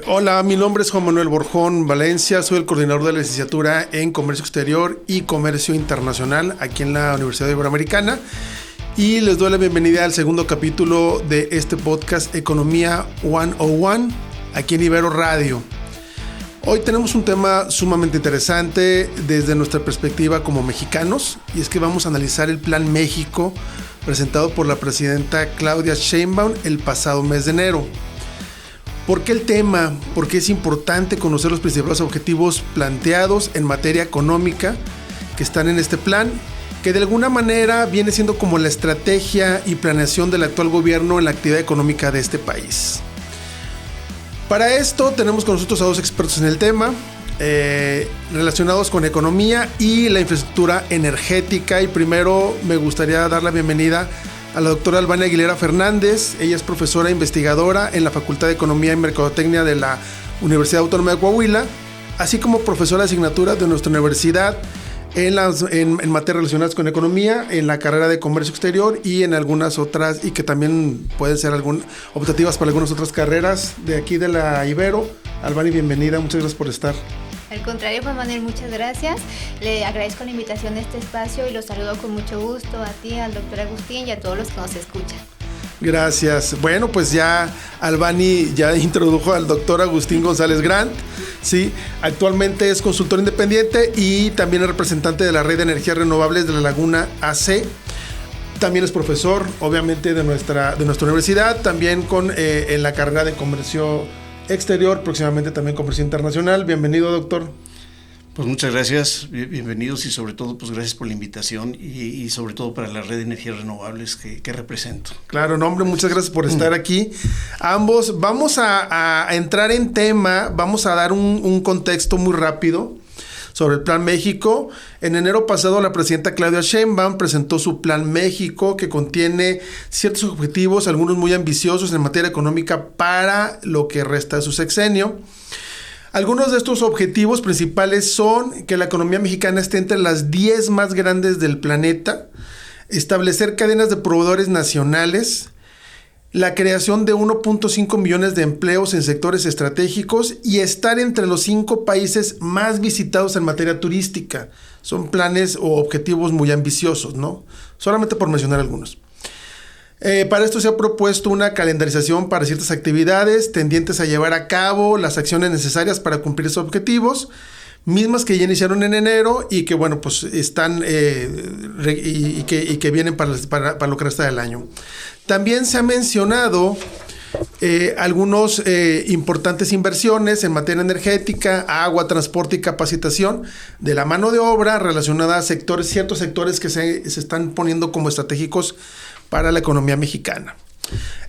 Hola, mi nombre es Juan Manuel Borjón Valencia, soy el coordinador de la licenciatura en Comercio Exterior y Comercio Internacional aquí en la Universidad Iberoamericana y les doy la bienvenida al segundo capítulo de este podcast Economía 101 aquí en Ibero Radio. Hoy tenemos un tema sumamente interesante desde nuestra perspectiva como mexicanos y es que vamos a analizar el Plan México presentado por la presidenta Claudia Sheinbaum el pasado mes de enero. ¿Por qué el tema? Porque es importante conocer los principales objetivos planteados en materia económica que están en este plan, que de alguna manera viene siendo como la estrategia y planeación del actual gobierno en la actividad económica de este país. Para esto tenemos con nosotros a dos expertos en el tema, relacionados con economía y la infraestructura energética. Y primero me gustaría dar la bienvenida a la doctora Albania Aguilera Fernández. Ella es profesora e investigadora en la Facultad de Economía y Mercadotecnia de la Universidad Autónoma de Coahuila, así como profesora de asignatura de nuestra universidad en materias relacionadas con economía, en la carrera de Comercio Exterior y en algunas otras, y que también pueden ser optativas para algunas otras carreras de aquí de la Ibero. Albania, bienvenida, muchas gracias por estar. Al contrario, Juan Manuel, muchas gracias. Le agradezco la invitación a este espacio y los saludo con mucho gusto a ti, al doctor Agustín y a todos los que nos escuchan. Gracias. Bueno, pues ya Albani ya introdujo al doctor Agustín González Grant, ¿sí? Actualmente es consultor independiente y también es representante de la Red de Energías Renovables de la Laguna AC. También es profesor, obviamente, de nuestra universidad, también en la carrera de Comercio Exterior, próximamente también Comercio Internacional. Bienvenido, doctor. Pues muchas gracias, bienvenidos y sobre todo pues gracias por la invitación y sobre todo para la Red de Energías Renovables que represento. Claro, no, hombre, muchas gracias por estar aquí. Ambos vamos a entrar en tema, vamos a dar un contexto muy rápido sobre el Plan México. En enero pasado la presidenta Claudia Sheinbaum presentó su Plan México, que contiene ciertos objetivos, algunos muy ambiciosos en materia económica para lo que resta de su sexenio. Algunos de estos objetivos principales son que la economía mexicana esté entre las 10 más grandes del planeta, establecer cadenas de proveedores nacionales, la creación de 1.5 millones de empleos en sectores estratégicos y estar entre los 5 países más visitados en materia turística. Son planes o objetivos muy ambiciosos, ¿no? Solamente por mencionar algunos. Para esto se ha propuesto una calendarización para ciertas actividades tendientes a llevar a cabo las acciones necesarias para cumplir esos objetivos, mismas que ya iniciaron en enero y que, bueno, pues están y que vienen para lo que resta del año. También se ha mencionado algunos importantes inversiones en materia energética, agua, transporte y capacitación de la mano de obra relacionada a ciertos sectores que se están poniendo como estratégicos para la economía mexicana.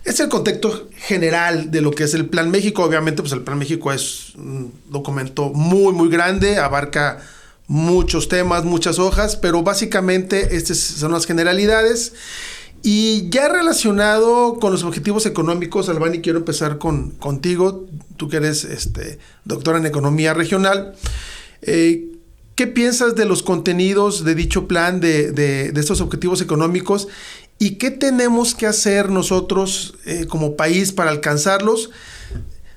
Es el contexto general de lo que es el Plan México. Obviamente, pues el Plan México es un documento muy, muy grande, abarca muchos temas, muchas hojas, pero básicamente estas son las generalidades. Y ya relacionado con los objetivos económicos, Albani, quiero empezar contigo, tú que eres doctora en economía regional. ¿Qué piensas de los contenidos de dicho plan, de estos objetivos económicos? ¿Y qué tenemos que hacer nosotros como país para alcanzarlos?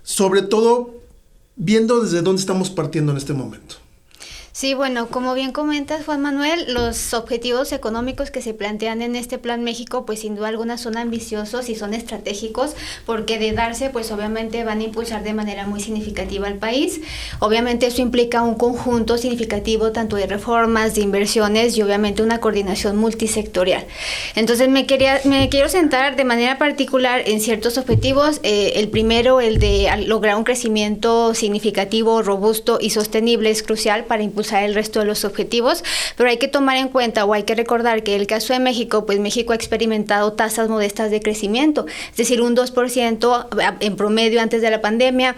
Sobre todo, viendo desde dónde estamos partiendo en este momento. Sí, bueno, como bien comentas, Juan Manuel, los objetivos económicos que se plantean en este Plan México, pues sin duda alguna son ambiciosos y son estratégicos, porque de darse, pues obviamente van a impulsar de manera muy significativa al país. Obviamente eso implica un conjunto significativo tanto de reformas, de inversiones y obviamente una coordinación multisectorial. Entonces me quiero centrar de manera particular en ciertos objetivos. El primero, el de lograr un crecimiento significativo, robusto y sostenible, es crucial para impulsar el resto de los objetivos, pero hay que tomar en cuenta o hay que recordar que en el caso de México, pues México ha experimentado tasas modestas de crecimiento, es decir, un 2% en promedio antes de la pandemia,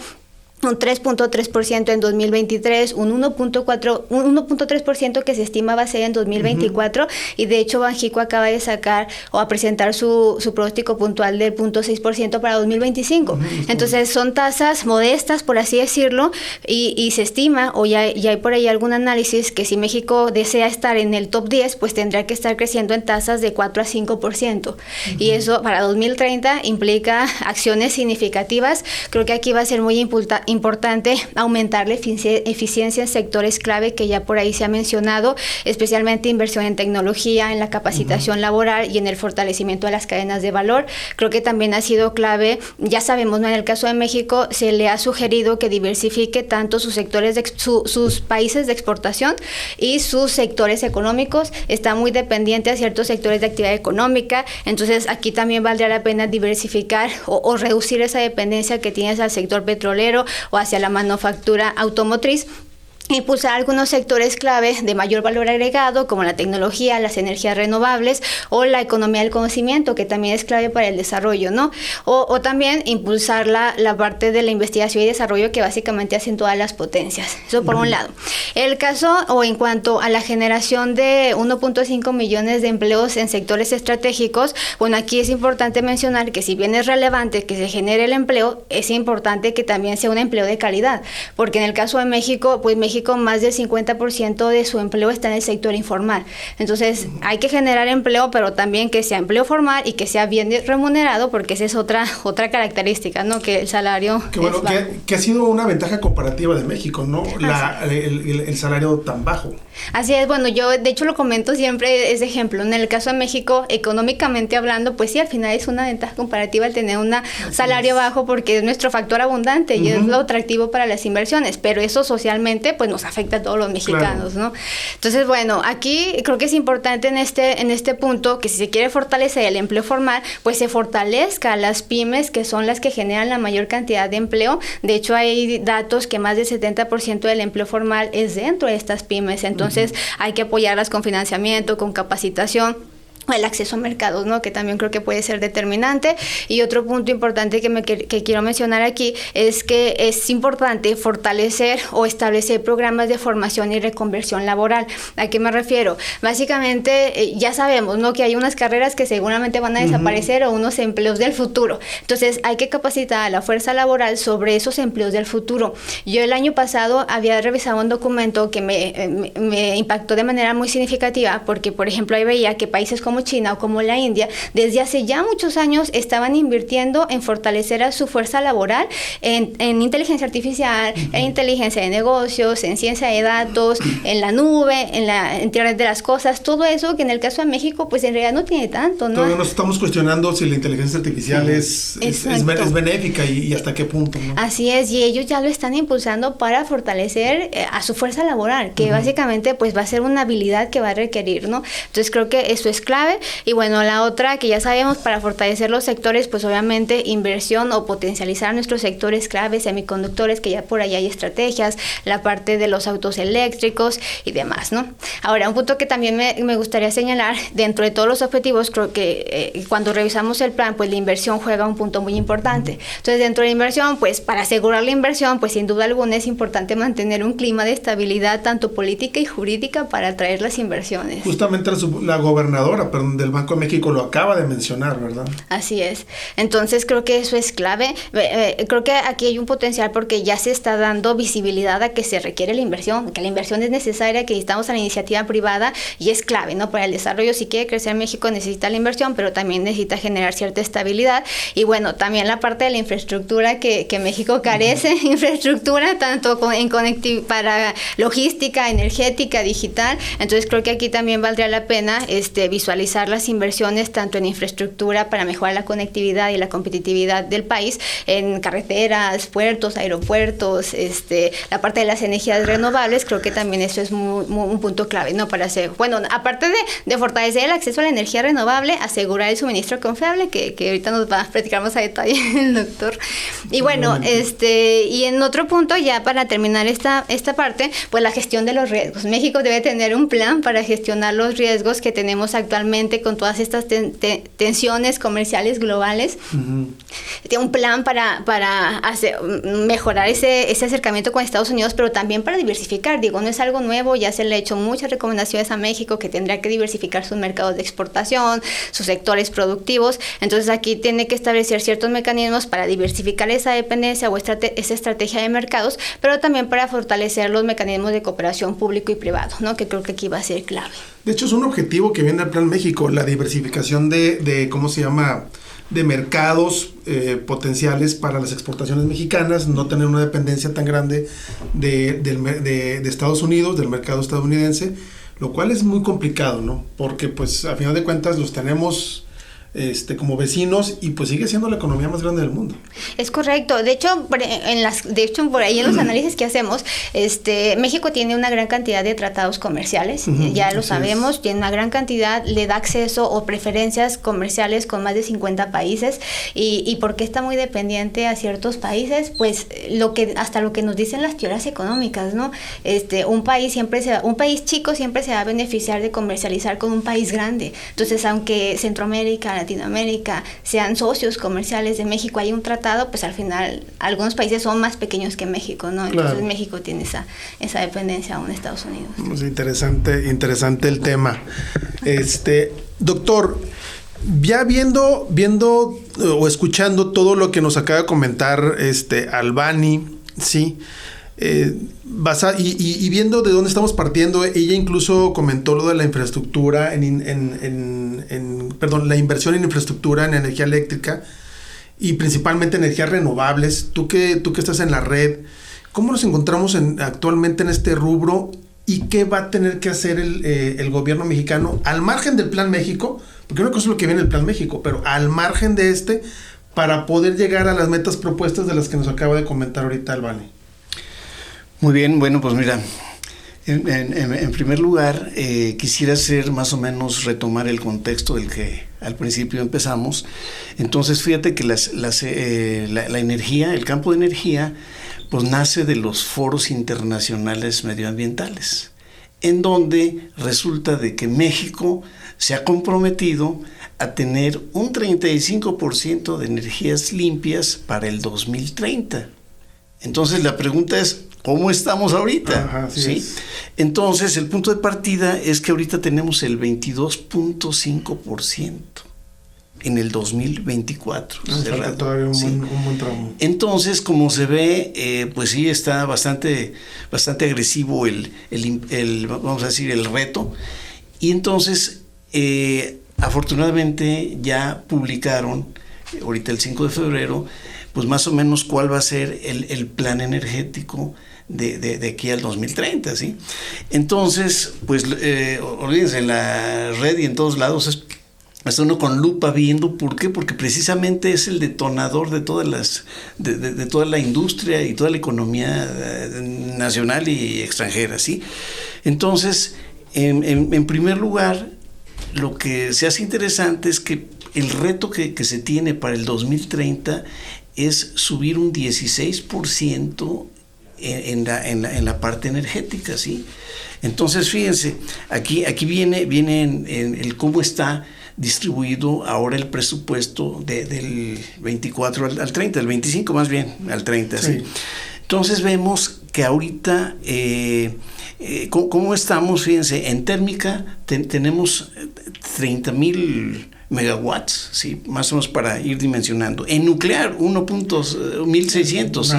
un 3.3% en 2023, un 1.3% que se estima va a ser en 2024, y de hecho Banxico acaba de sacar o a presentar su pronóstico puntual del 0.6% para 2025. Entonces son tasas modestas, por así decirlo, y se estima, o ya hay por ahí algún análisis, que si México desea estar en el top 10, pues tendrá que estar creciendo en tasas de 4 a 5%. Y eso para 2030 implica acciones significativas. Creo que aquí va a ser muy importante aumentar la eficiencia en sectores clave que ya por ahí se ha mencionado, especialmente inversión en tecnología, en la capacitación laboral y en el fortalecimiento de las cadenas de valor. Creo que también ha sido clave, ya sabemos, ¿no? En el caso de México se le ha sugerido que diversifique tanto sus sectores sus países de exportación y sus sectores económicos. Está muy dependiente a ciertos sectores de actividad económica, entonces aquí también valdría la pena diversificar o reducir esa dependencia que tienes al sector petrolero o hacia la manufactura automotriz. Impulsar algunos sectores clave de mayor valor agregado, como la tecnología, las energías renovables o la economía del conocimiento, que también es clave para el desarrollo, ¿no? O también impulsar la parte de la investigación y desarrollo que básicamente hacen todas las potencias. Eso por un lado. El caso, o en cuanto a la generación de 1.5 millones de empleos en sectores estratégicos, bueno, aquí es importante mencionar que si bien es relevante que se genere el empleo, es importante que también sea un empleo de calidad, porque en el caso de México, pues México más del 50% de su empleo está en el sector informal. Entonces, hay que generar empleo, pero también que sea empleo formal y que sea bien remunerado, porque esa es otra característica, ¿no? Que el salario que ha sido una ventaja comparativa de México, ¿no? El salario tan bajo. Así es, bueno, yo de hecho lo comento siempre ese ejemplo. En el caso de México, económicamente hablando, pues sí, al final es una ventaja comparativa el tener un salario bajo, porque es nuestro factor abundante y es lo atractivo para las inversiones, pero eso socialmente pues nos afecta a todos los mexicanos, claro, ¿no? Entonces, bueno, aquí creo que es importante en este punto que si se quiere fortalecer el empleo formal, pues se fortalezca las pymes, que son las que generan la mayor cantidad de empleo. De hecho, hay datos que más del 70% del empleo formal es dentro de estas pymes. Entonces, hay que apoyarlas con financiamiento, con capacitación, el acceso a mercados, ¿no? Que también creo que puede ser determinante. Y otro punto importante que quiero mencionar aquí es que es importante fortalecer o establecer programas de formación y reconversión laboral. ¿A qué me refiero? Básicamente, ya sabemos, ¿no? Que hay unas carreras que seguramente van a desaparecer o unos empleos del futuro. Entonces, hay que capacitar a la fuerza laboral sobre esos empleos del futuro. Yo el año pasado había revisado un documento que me impactó de manera muy significativa, porque, por ejemplo, ahí veía que países como China o como la India, desde hace ya muchos años estaban invirtiendo en fortalecer a su fuerza laboral en inteligencia artificial, en inteligencia de negocios, en ciencia de datos, en la nube, en la Internet de las cosas, todo eso que en el caso de México pues en realidad no tiene tanto, ¿no? Todavía nos estamos cuestionando si la inteligencia artificial es benéfica y hasta qué punto, ¿no? Así es, y ellos ya lo están impulsando para fortalecer a su fuerza laboral, que básicamente pues va a ser una habilidad que va a requerir, ¿no? Entonces creo que eso es clave. Y bueno, la otra que ya sabemos, para fortalecer los sectores, pues obviamente inversión o potencializar nuestros sectores claves, semiconductores, que ya por ahí hay estrategias, la parte de los autos eléctricos y demás, ¿no? Ahora, un punto que también me gustaría señalar, dentro de todos los objetivos, creo que cuando revisamos el plan, pues la inversión juega un punto muy importante. Entonces, dentro de la inversión, pues para asegurar la inversión, pues sin duda alguna es importante mantener un clima de estabilidad, tanto política y jurídica, para atraer las inversiones. Justamente la gobernadora, del Banco de México lo acaba de mencionar, ¿verdad? Así es. Entonces creo que eso es clave. Creo que aquí hay un potencial porque ya se está dando visibilidad a que se requiere la inversión, que la inversión es necesaria, que necesitamos a la iniciativa privada y es clave, ¿no? Para el desarrollo, si quiere crecer México necesita la inversión, pero también necesita generar cierta estabilidad. Y bueno, también la parte de la infraestructura que México carece, infraestructura tanto para logística, energética, digital. Entonces creo que aquí también valdría la pena visualizar las inversiones tanto en infraestructura para mejorar la conectividad y la competitividad del país, en carreteras, puertos, aeropuertos, la parte de las energías renovables. Creo que también eso es un punto clave, ¿no? Para hacer, bueno, aparte de fortalecer el acceso a la energía renovable, asegurar el suministro confiable, que ahorita nos va a platicar más a detalle el doctor. Y bueno, y en otro punto, ya para terminar esta parte, pues la gestión de los riesgos. México debe tener un plan para gestionar los riesgos que tenemos actualmente obviamente con todas estas tensiones comerciales globales, tiene un plan para mejorar ese acercamiento con Estados Unidos, pero también para diversificar. Digo, no es algo nuevo, ya se le ha hecho muchas recomendaciones a México que tendría que diversificar sus mercados de exportación, sus sectores productivos. Entonces aquí tiene que establecer ciertos mecanismos para diversificar esa dependencia o esa estrategia de mercados, pero también para fortalecer los mecanismos de cooperación público y privado, ¿no? Que creo que aquí va a ser clave. De hecho, es un objetivo que viene del Plan México, la diversificación de ¿cómo se llama?, de mercados potenciales para las exportaciones mexicanas, no tener una dependencia tan grande de Estados Unidos, del mercado estadounidense, lo cual es muy complicado, ¿no? Porque pues a final de cuentas los tenemos como vecinos y pues sigue siendo la economía más grande del mundo. Es correcto. De hecho, por ahí en los análisis que hacemos, México tiene una gran cantidad de tratados comerciales, ya lo sabemos, tiene una gran cantidad, le da acceso o preferencias comerciales con más de 50 países y porque está muy dependiente a ciertos países, pues hasta lo que nos dicen las teorías económicas, ¿no? Un país chico siempre se va a beneficiar de comercializar con un país grande. Entonces, aunque Centroamérica, Latinoamérica sean socios comerciales de México, hay un tratado, pues al final algunos países son más pequeños que México, ¿no? Entonces claro, México tiene esa dependencia aún de Estados Unidos. Pues interesante el tema. Doctor, ya viendo o escuchando todo lo que nos acaba de comentar Albany, sí, y viendo de dónde estamos partiendo, ella incluso comentó lo de la infraestructura, la inversión en infraestructura, en energía eléctrica y principalmente energías renovables. Tú que estás en la red, ¿cómo nos encontramos actualmente en este rubro y qué va a tener que hacer el gobierno mexicano al margen del Plan México? Porque una cosa es lo que viene el Plan México, pero al margen de para poder llegar a las metas propuestas de las que nos acaba de comentar ahorita Albany. Muy bien, bueno, pues mira, en primer lugar, quisiera más o menos retomar el contexto del que al principio empezamos. Entonces, fíjate que la energía, el campo de energía, pues nace de los foros internacionales medioambientales, en donde resulta de que México se ha comprometido a tener un 35% de energías limpias para el 2030. Entonces, la pregunta es, ¿cómo estamos ahorita? Ajá, ¿sí? Entonces, el punto de partida es que ahorita tenemos el 22.5% en el 2024. Falta todavía un buen tramo. Entonces, como se ve, pues sí está bastante agresivo vamos a decir, el reto. Y entonces, afortunadamente ya publicaron, ahorita el 5 de febrero, pues más o menos cuál va a ser el plan energético de aquí al 2030, ¿sí? Entonces, pues olvídense, en la red y en todos lados está uno con lupa viendo. ¿Por qué? Porque precisamente es el detonador de todas de toda la industria y toda la economía nacional y extranjera, ¿sí? Entonces, en primer lugar, lo que se hace interesante es que el reto que se tiene para el 2030 es subir un 16% en la parte energética, ¿sí? Entonces, fíjense, aquí viene el cómo está distribuido ahora el presupuesto del 24 al 30, el 25 más bien, al 30, ¿sí? Entonces vemos que ahorita, ¿cómo estamos? Fíjense, en térmica tenemos 30,000 megawatts, ¿sí? Más o menos para ir dimensionando. En nuclear, 1.600, ¿sí?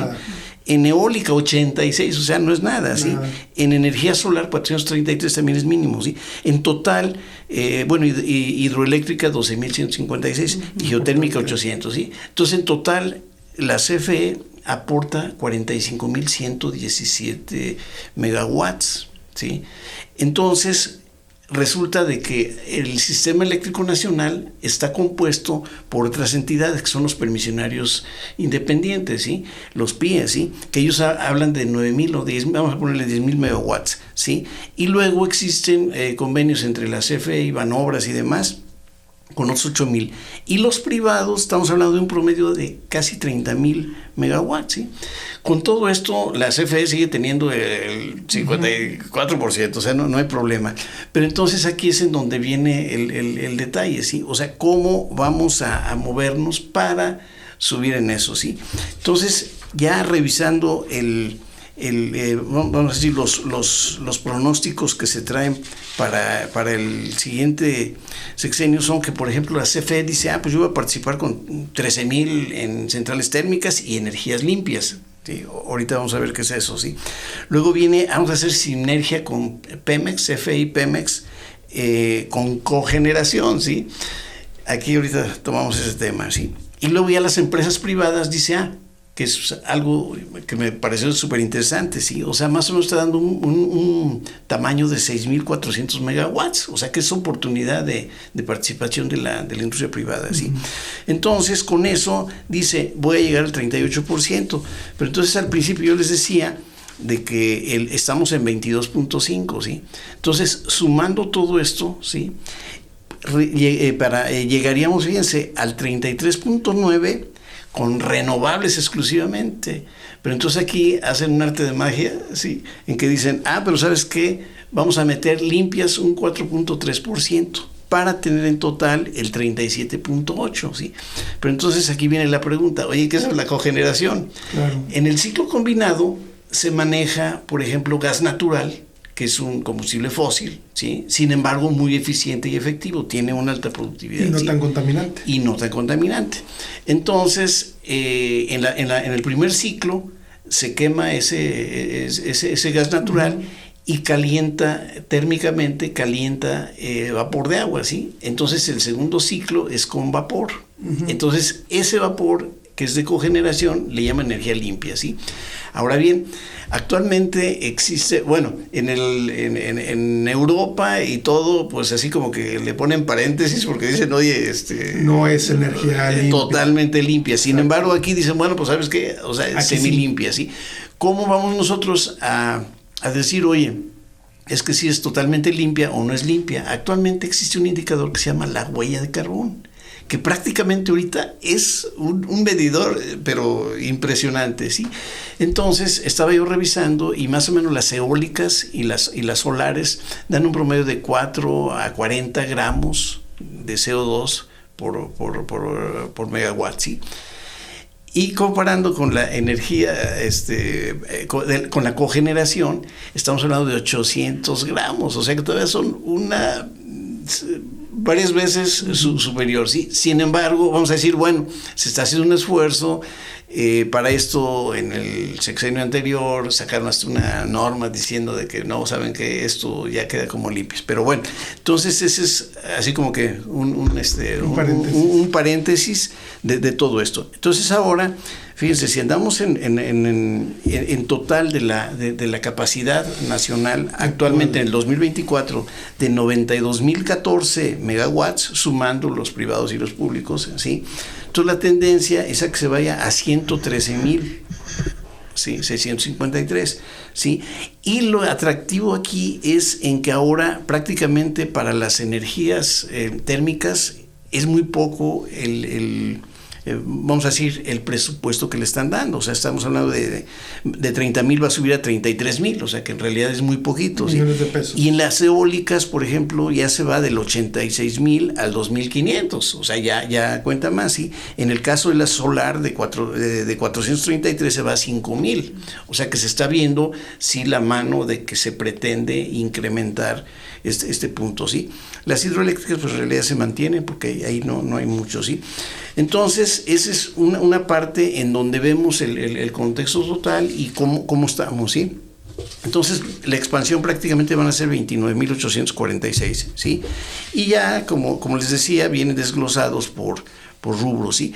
En eólica, 86, o sea, no es nada, ¿sí? En energía solar, 433 también es mínimo, ¿sí? En total, hidroeléctrica, 12,156, y geotérmica, 800, ¿sí? Entonces, en total, la CFE aporta 45,117 megawatts, ¿sí? Entonces, resulta de que el sistema eléctrico nacional está compuesto por otras entidades que son los permisionarios independientes, ¿sí? Los PIE, ¿sí? Que ellos hablan de 9,000 o 10,000, vamos a ponerle 10,000 megawatts, ¿sí? Y luego existen convenios entre la CFE y Banobras y demás, con otros 8,000. Y los privados, estamos hablando de un promedio de casi 30,000 megawatts, ¿sí? Con todo esto, la CFE sigue teniendo el 54%, o sea, no hay problema. Pero entonces aquí es en donde viene el detalle, ¿sí? O sea, cómo vamos a movernos para subir en eso, ¿sí? Entonces, ya revisando vamos a decir, los pronósticos que se traen para el siguiente sexenio son que, por ejemplo, la CFE dice, pues yo voy a participar con 13,000 en centrales térmicas y energías limpias. Sí, ahorita vamos a ver qué es eso, ¿sí? Luego vamos a hacer sinergia con Pemex, CFE y Pemex, con cogeneración, ¿sí? Aquí ahorita tomamos ese tema, ¿sí? Y luego ya las empresas privadas dice, que es algo que me pareció súper interesante, ¿sí? O sea, más o menos está dando un tamaño de 6,400 megawatts, o sea, que es oportunidad de participación de la industria privada, ¿sí? Entonces, con eso, dice, voy a llegar al 38%, pero entonces al principio yo les decía de que estamos en 22.5, ¿sí? Entonces, sumando todo esto, ¿sí? Llegaríamos, fíjense, al 33.9 con renovables exclusivamente. Pero entonces aquí hacen un arte de magia, ¿sí? En que dicen, pero ¿sabes qué? Vamos a meter limpias un 4.3% para tener en total el 37.8%, ¿sí? Pero entonces aquí viene la pregunta, oye, ¿qué es la cogeneración? Claro. En el ciclo combinado se maneja, por ejemplo, gas natural, que es un combustible fósil, ¿sí? Sin embargo, muy eficiente y efectivo, tiene una alta productividad. Y no tan contaminante. Y no tan contaminante. Entonces, en el primer ciclo se quema ese gas natural y térmicamente calienta vapor de agua, ¿sí? Entonces, el segundo ciclo es con vapor. Entonces, ese vapor que es de cogeneración le llama energía limpia, ¿sí? Ahora bien, actualmente existe, en Europa y todo, pues así como que le ponen paréntesis porque dicen, oye, no es energía limpia. Totalmente limpia. Sin embargo, aquí dicen, pues ¿sabes qué? O sea, semilimpia, ¿sí? ¿Cómo vamos nosotros a decir, oye, es que si es totalmente limpia o no es limpia? Actualmente existe un indicador que se llama la huella de carbón, que prácticamente ahorita es un medidor, pero impresionante, ¿sí? Entonces, estaba yo revisando y más o menos las eólicas y las solares dan un promedio de 4 a 40 gramos de CO2 por megawatt, ¿sí? Y comparando con la energía, con la cogeneración, estamos hablando de 800 gramos, o sea que todavía son varias veces superior, ¿sí? Sin embargo, vamos a decir, se está haciendo un esfuerzo para esto. En el sexenio anterior sacaron hasta una norma diciendo de que no, saben que esto ya queda como limpios. Pero entonces ese es así como que un paréntesis de todo esto. Entonces ahora, fíjense, si andamos en total de la capacidad nacional actualmente en el 2024 de 92,014 megawatts, sumando los privados y los públicos, ¿sí? Entonces la tendencia es a que se vaya a 113,000, ¿sí? 653, ¿sí? Y lo atractivo aquí es en que ahora prácticamente para las energías térmicas es muy poco vamos a decir, el presupuesto que le están dando. O sea, estamos hablando de 30,000 va a subir a 33,000, o sea que en realidad es muy poquito, ¿sí? Millones de pesos. Y en las eólicas, por ejemplo, ya se va del 86,000 al 2,500, o sea, ya cuenta más, ¿sí? En el caso de la solar de 433 se va a 5,000, o sea que se está viendo, sí, la mano de que se pretende incrementar este punto, ¿sí? Las hidroeléctricas, pues en realidad se mantienen porque ahí no hay mucho, ¿sí? Entonces, esa es una parte en donde vemos el contexto total y cómo estamos, ¿sí? Entonces, la expansión prácticamente van a ser 29,846, ¿sí? Y ya, como les decía, vienen desglosados por rubros, ¿sí?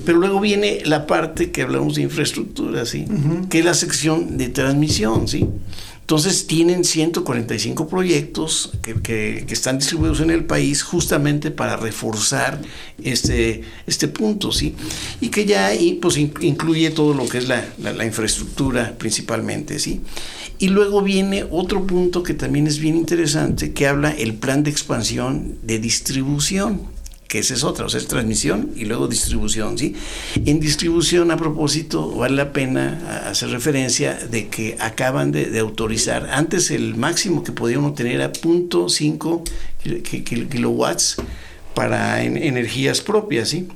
Pero luego viene la parte que hablamos de infraestructura, ¿sí? Que es la sección de transmisión, ¿sí? Entonces tienen 145 proyectos que están distribuidos en el país justamente para reforzar este punto, ¿sí? Y que ya ahí pues incluye todo lo que es la infraestructura principalmente, ¿sí? Y luego viene otro punto que también es bien interesante, que habla el plan de expansión de distribución. que esa es otra, o sea, es transmisión y luego distribución, ¿sí? En distribución, a propósito, vale la pena hacer referencia de que acaban de autorizar, antes el máximo que podía uno tener era 0.5 kilowatts para energías propias, ¿sí?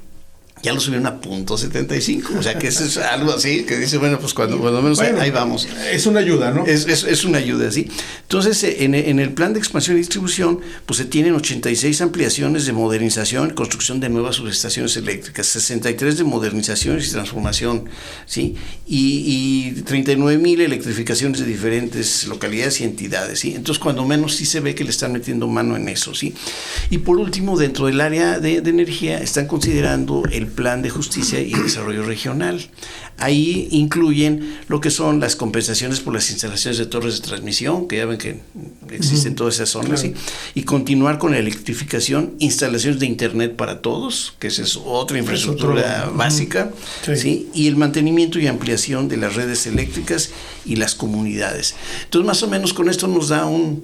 Ya lo subieron a 0.75, o sea que eso es algo así, que dice, bueno, pues cuando menos ahí vamos. Es una ayuda, ¿no? Es una ayuda, sí. Entonces, en el plan de expansión y distribución, pues se tienen 86 ampliaciones de modernización y construcción de nuevas subestaciones eléctricas, 63 de modernización y transformación, ¿sí? Y 39,000 electrificaciones de diferentes localidades y entidades, ¿sí? Entonces, cuando menos sí se ve que le están metiendo mano en eso, ¿sí? Y por último, dentro del área de energía, están considerando el Plan de Justicia y Desarrollo Regional. Ahí incluyen lo que son las compensaciones por las instalaciones de torres de transmisión, que ya ven que existen todas esas zonas, claro. ¿Sí? Y continuar con la electrificación, instalaciones de internet para todos, que esa es otra infraestructura básica, sí. ¿Sí? Y el mantenimiento y ampliación de las redes eléctricas y las comunidades. Entonces, más o menos con esto nos da un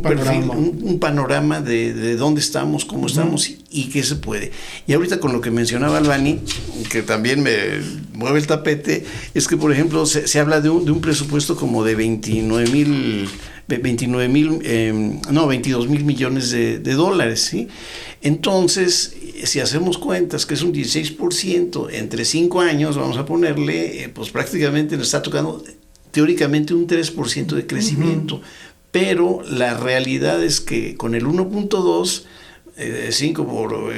panorama. Un panorama de dónde estamos, cómo estamos y qué se puede. Y ahorita con lo que mencionaba Albani, que también me mueve el tapete, es que, por ejemplo, se habla de un presupuesto como de 22 mil millones de dólares, ¿sí? Entonces, si hacemos cuentas que es un 16%, entre 5 años, vamos a ponerle, pues prácticamente nos está tocando teóricamente un 3% de crecimiento. Pero la realidad es que con el 1.2, 5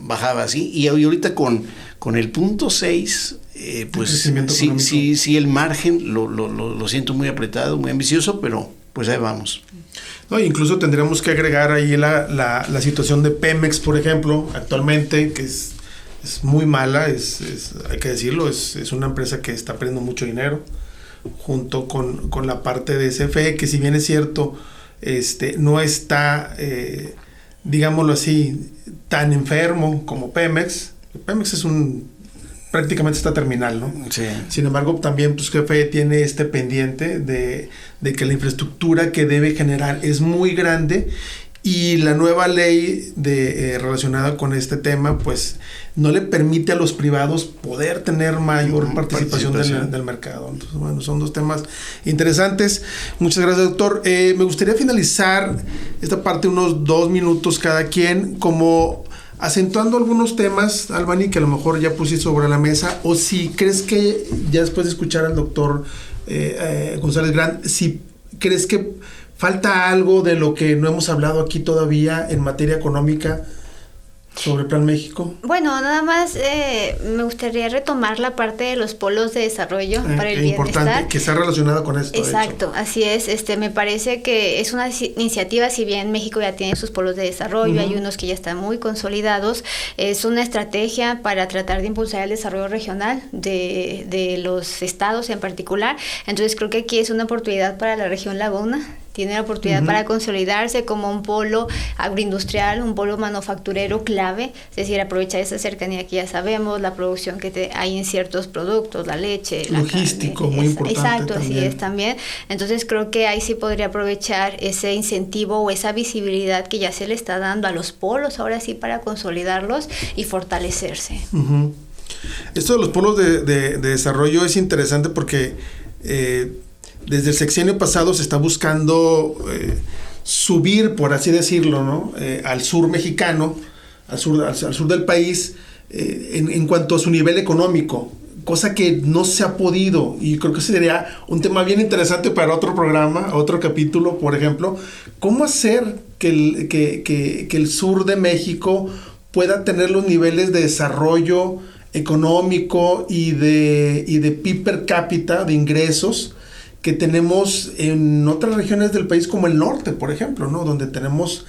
bajaba así, y ahorita con el 0.6, pues sí el margen lo siento muy apretado, muy ambicioso, pero pues ahí vamos. No, incluso tendríamos que agregar ahí la situación de Pemex, por ejemplo, actualmente, que es muy mala, hay que decirlo, es una empresa que está perdiendo mucho dinero, junto con la parte de CFE, que si bien es cierto, no está, digámoslo así, tan enfermo como Pemex. Pemex prácticamente está terminal, ¿no? Sí. Sin embargo, también pues CFE tiene pendiente de que la infraestructura que debe generar es muy grande, y la nueva ley relacionada con este tema, pues no le permite a los privados poder tener mayor participación del mercado. Entonces, bueno, son dos temas interesantes. Muchas gracias, doctor. Me gustaría finalizar esta parte unos 2 minutos cada quien, como acentuando algunos temas, Albani, que a lo mejor ya pusiste sobre la mesa, o si crees que ya después de escuchar al doctor González Grant, si crees que falta algo de lo que no hemos hablado aquí todavía en materia económica sobre Plan México. Bueno, nada más me gustaría retomar la parte de los polos de desarrollo para el bienestar. Importante, que está relacionada con esto. Exacto, así es. Me parece que es una iniciativa, si bien México ya tiene sus polos de desarrollo, hay unos que ya están muy consolidados, es una estrategia para tratar de impulsar el desarrollo regional de los estados en particular. Entonces creo que aquí es una oportunidad para la región Laguna. Tiene la oportunidad para consolidarse como un polo agroindustrial, un polo manufacturero clave, es decir, aprovechar esa cercanía que ya sabemos, la producción que hay en ciertos productos, la leche, logístico, la carne, muy importante. Exacto, también. Así es también. Entonces creo que ahí sí podría aprovechar ese incentivo o esa visibilidad que ya se le está dando a los polos, ahora sí, para consolidarlos y fortalecerse. Esto de los polos de desarrollo es interesante porque desde el sexenio pasado se está buscando subir, por así decirlo, ¿no? Al sur mexicano, al sur del país, en cuanto a su nivel económico, cosa que no se ha podido, y creo que sería un tema bien interesante para otro programa, otro capítulo, por ejemplo, cómo hacer que el sur de México pueda tener los niveles de desarrollo económico y de PIB per cápita, de ingresos, que tenemos en otras regiones del país, como el norte, por ejemplo, ¿no? Donde tenemos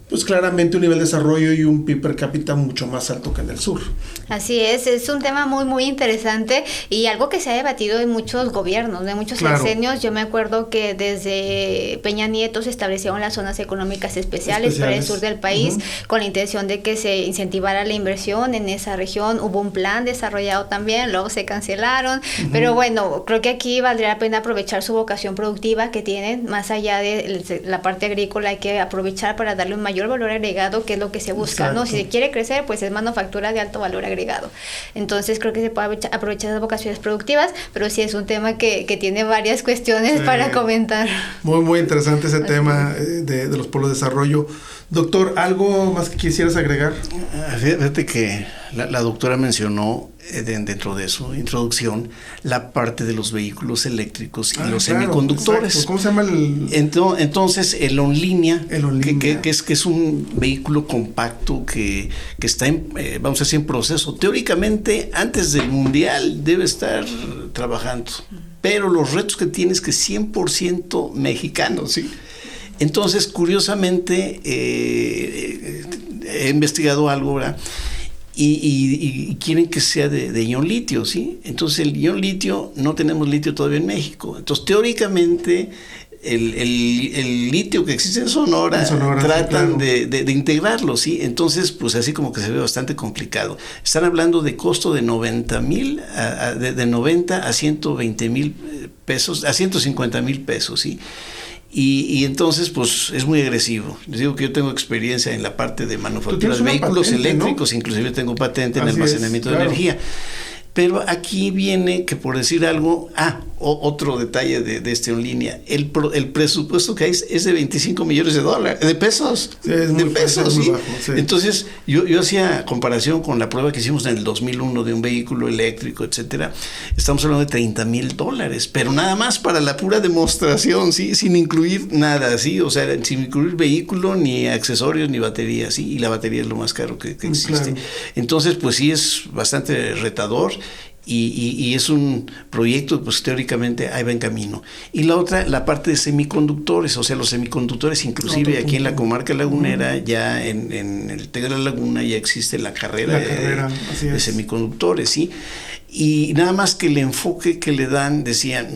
pues claramente un nivel de desarrollo y un PIB per cápita mucho más alto que en el sur. Así es un tema muy muy interesante y algo que se ha debatido en muchos gobiernos, de muchos sexenios. Yo me acuerdo que desde Peña Nieto se establecieron las zonas económicas especiales para el sur del país, con la intención de que se incentivara la inversión en esa región. Hubo un plan desarrollado también, luego se cancelaron, pero bueno, creo que aquí valdría la pena aprovechar su vocación productiva que tienen, más allá de la parte agrícola, hay que aprovechar para darle un mayor mayor valor agregado, que es lo que se busca, ¿no? Si se quiere crecer, pues es manufactura de alto valor agregado. Entonces creo que se puede aprovechar las vocaciones productivas, pero sí es un tema que tiene varias cuestiones para comentar. Muy, muy interesante ese tema de los polos de desarrollo. Doctor, ¿algo más que quisieras agregar? Fíjate que la doctora mencionó dentro de su introducción la parte de los vehículos eléctricos y los semiconductores. Exacto. ¿Cómo se llama el...? Entonces, el OnLínea, que es un vehículo compacto que está vamos a decir, en proceso. Teóricamente, antes del Mundial debe estar trabajando, pero los retos que tiene es que es 100% mexicano, ¿sí? Entonces, curiosamente, he investigado algo, ¿verdad? Y quieren que sea de ion litio, ¿sí? Entonces, el ion litio, no tenemos litio todavía en México. Entonces, teóricamente, el litio que existe en Sonora tratan de integrarlo, ¿sí? Entonces, pues así como que se ve bastante complicado. Están hablando de costo de 90,000, de 90 a 120,000 pesos, a 150,000 pesos, ¿sí? Y entonces, pues, es muy agresivo. Les digo que yo tengo experiencia en la parte de manufactura de vehículos eléctricos, ¿no? Inclusive tengo patente en almacenamiento de energía. Pero aquí viene que, por decir algo, otro detalle de este OnLínea, el presupuesto que hay es de 25 millones de pesos. Sí, es muy bajo, sí. Entonces, yo hacía comparación con la prueba que hicimos en el 2001 de un vehículo eléctrico, etcétera. Estamos hablando de $30,000, pero nada más para la pura demostración, ¿sí? Sin incluir nada, ¿sí? O sea, sin incluir vehículo, ni accesorios, ni batería, ¿sí? Y la batería es lo más caro que existe. Claro. Entonces, pues sí es bastante retador. Y es un proyecto, pues teóricamente ahí va en camino. Y la otra, la parte de semiconductores, o sea, los semiconductores, inclusive aquí en la comarca lagunera, ya en el TEC de la Laguna ya existe la carrera de semiconductores, ¿sí? Y nada más que el enfoque que le dan, decía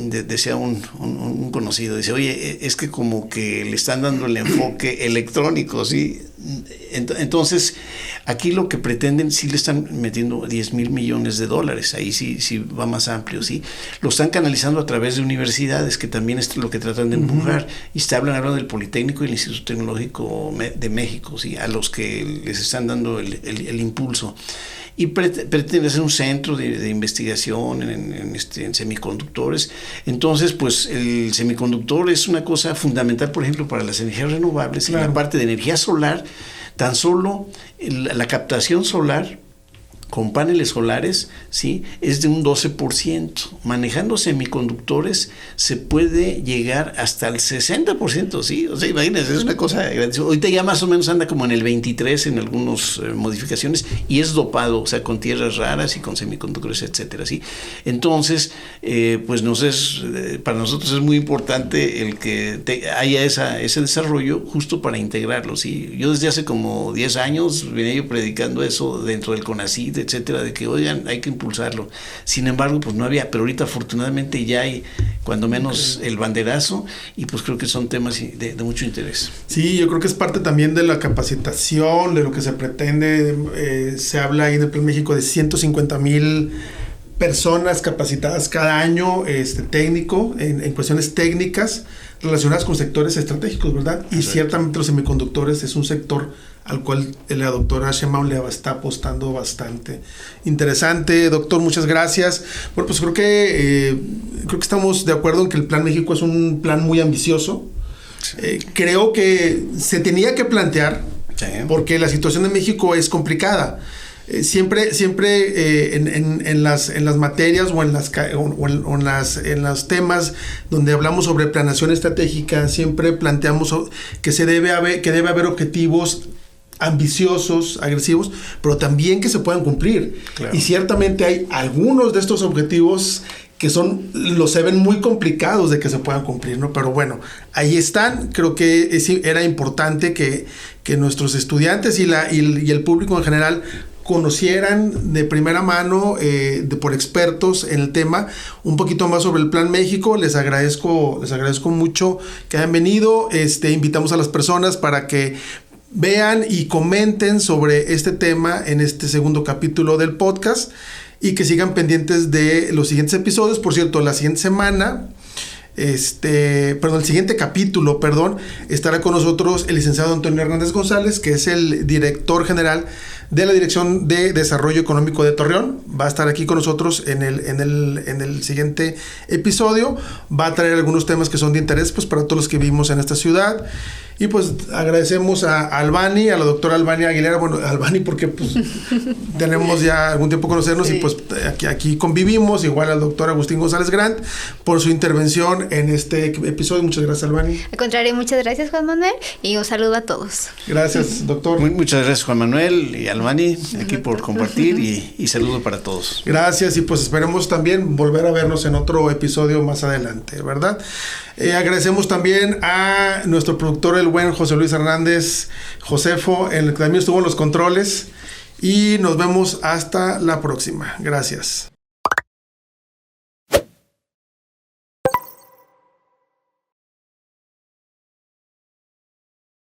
un conocido, dice, oye, es que como que le están dando el enfoque electrónico, ¿sí? Entonces, aquí lo que pretenden, sí le están metiendo $10,000 millones, ahí sí va más amplio, ¿sí? Lo están canalizando a través de universidades, que también es lo que tratan de empujar, y hablando del Politécnico y el Instituto Tecnológico de México, ¿sí? A los que les están dando el impulso. Y pretende ser un centro de investigación en semiconductores. Entonces, pues el semiconductor es una cosa fundamental, por ejemplo, para las energías renovables. Claro. En la parte de energía solar, tan solo la captación solar con paneles solares, ¿sí? Es de un 12%. Manejando semiconductores se puede llegar hasta el 60%, ¿sí? O sea, imagínense, es una cosa grandísima. Ahorita ya más o menos anda como en el 23% en algunas modificaciones, y es dopado, o sea, con tierras raras y con semiconductores, etcétera, ¿sí? Entonces, pues para nosotros es muy importante el que haya ese desarrollo justo para integrarlo, ¿sí? Yo desde hace como 10 años venía yo predicando eso dentro del CONACYT, etcétera, de que, oigan, hay que impulsarlo. Sin embargo, pues no había, pero ahorita afortunadamente ya hay cuando menos el banderazo, y pues creo que son temas de mucho interés. Sí, yo creo que es parte también de la capacitación, de lo que se pretende. Se habla ahí en el Plan México de 150,000 personas capacitadas cada año, técnico, en cuestiones técnicas relacionadas con sectores estratégicos, ¿verdad? Y ciertamente los semiconductores es un sector al cual la doctora Sheinbaum le está apostando bastante. Interesante, doctor, muchas gracias. Bueno, pues creo que estamos de acuerdo en que el Plan México es un plan muy ambicioso. Creo que se tenía que plantear, porque la situación de México es complicada. Siempre en las materias o en los temas donde hablamos sobre planeación estratégica, siempre planteamos que debe haber objetivos ambiciosos, agresivos, pero también que se puedan cumplir. Claro. Y ciertamente hay algunos de estos objetivos que se ven muy complicados de que se puedan cumplir, ¿no? Pero bueno, ahí están. Creo que era importante que nuestros estudiantes y el público en general conocieran de primera mano, por expertos en el tema, un poquito más sobre el Plan México. Les agradezco mucho que hayan venido. Invitamos a las personas para que vean y comenten sobre este tema en este segundo capítulo del podcast, y que sigan pendientes de los siguientes episodios. Por cierto, la siguiente semana el siguiente capítulo, estará con nosotros el licenciado Antonio Hernández González, que es el director general de la Dirección de Desarrollo Económico de Torreón. Va a estar aquí con nosotros en el siguiente episodio. Va a traer algunos temas que son de interés, pues, para todos los que vivimos en esta ciudad. Y pues agradecemos a Albany, a la doctora Albany Aguilera, bueno, Albany porque pues tenemos ya algún tiempo conocernos, sí. Y pues aquí convivimos, igual al doctor Agustín González Grant, por su intervención en este episodio. Muchas gracias, Albany. Al contrario, muchas gracias, Juan Manuel, y un saludo a todos. Gracias, doctor. Muchas gracias, Juan Manuel y Albany, aquí por compartir, y saludo para todos. Gracias, y pues esperemos también volver a vernos en otro episodio más adelante, ¿verdad? Agradecemos también a nuestro productor, el buen José Luis Hernández Josefo, el que también estuvo en los controles, y nos vemos hasta la próxima. Gracias.